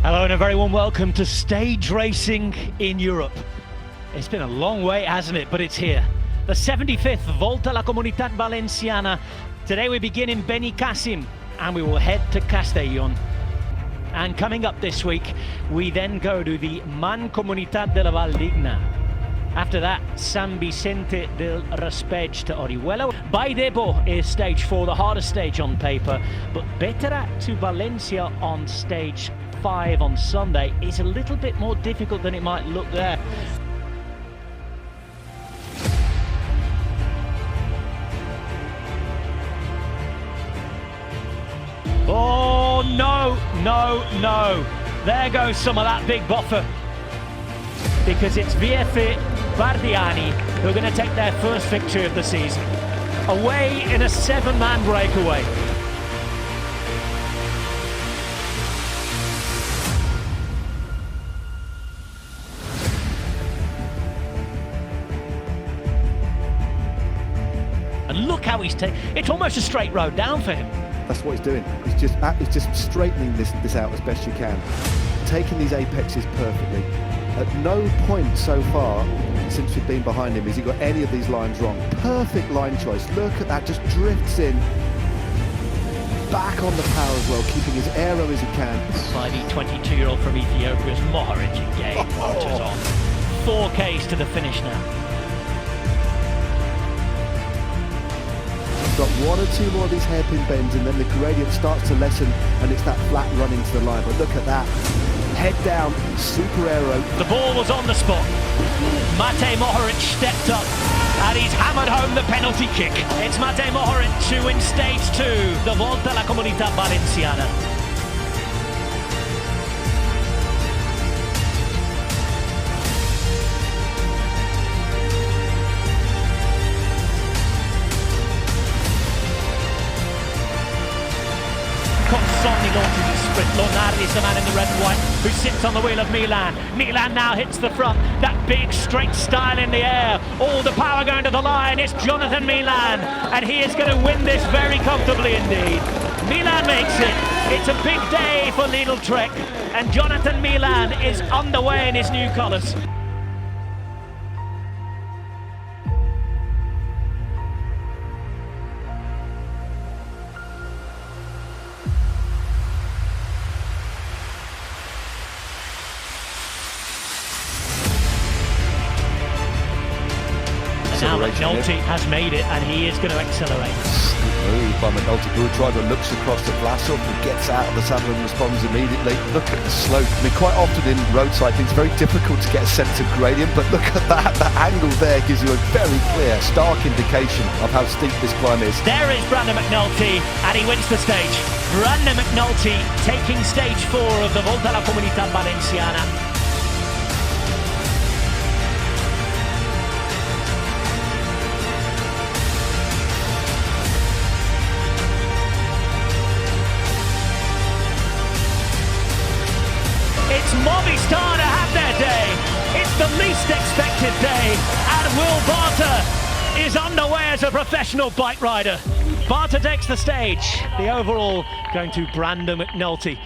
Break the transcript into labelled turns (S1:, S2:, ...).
S1: Hello and a very warm welcome to stage racing in Europe. It's been a long way, hasn't it? But it's here. The 75th Volta la Comunitat Valenciana. Today we begin in Benicàssim and we will head to Castellón. And coming up this week, we then go to the Mancomunitat de la Valdigna. After that, San Vicente del Raspeig to Orihuela. Baidebo is stage 4, the hardest stage on paper, but Betera to Valencia on stage 5 on Sunday is a little bit more difficult than it might look there. Oh, no. There goes some of that big buffer. Because it's VF Bardiani who are going to take their first victory of the season. Away in a 7-man breakaway. And look how he's taking. It's almost a straight road down for him.
S2: That's what he's doing. He's just straightening this out as best you can, taking these apexes perfectly. At no point so far since we've been behind him has he got any of these lines wrong. Perfect line choice. Look at that, just drifts in. Back on the power as well, keeping as aero as he can.
S1: By the 22-year-old from Ethiopia's Mojores again. Motors on. 4Ks to the finish now.
S2: Got one or two more of these hairpin bends and then the gradient starts to lessen and it's that flat run into the line. But look at that. Head down, super aero.
S1: The ball was on the spot. Matej Mohoric stepped up and he's hammered home the penalty kick. It's Matej Mohoric who wins stage 2, the Volta la Comunitat Valenciana. Sonny launches his sprint. Lonardi is the man in the red and white who sits on the wheel of Milan. Milan now hits the front. That big straight style in the air. All the power going to the line. It's Jonathan Milan and he is going to win this very comfortably indeed. Milan makes it. It's a big day for Lidl Trek and Jonathan Milan is underway in his new colours. Now McNulty has made it and he is going to accelerate.
S2: Move by McNulty. Driver looks across the Vlasov and gets out of the saddle and responds immediately. Look at the slope. I mean, quite often in road cycling it's very difficult to get a sense of gradient, but look at that. The angle there gives you a very clear, stark indication of how steep this climb is.
S1: There is Brandon McNulty and he wins the stage. Brandon McNulty taking stage 4 of the Volta la Comunitat Valenciana. It's Movistar to have their day. It's the least expected day. And Will Volta is underway as a professional bike rider. Volta takes the stage. The overall going to Brandon McNulty.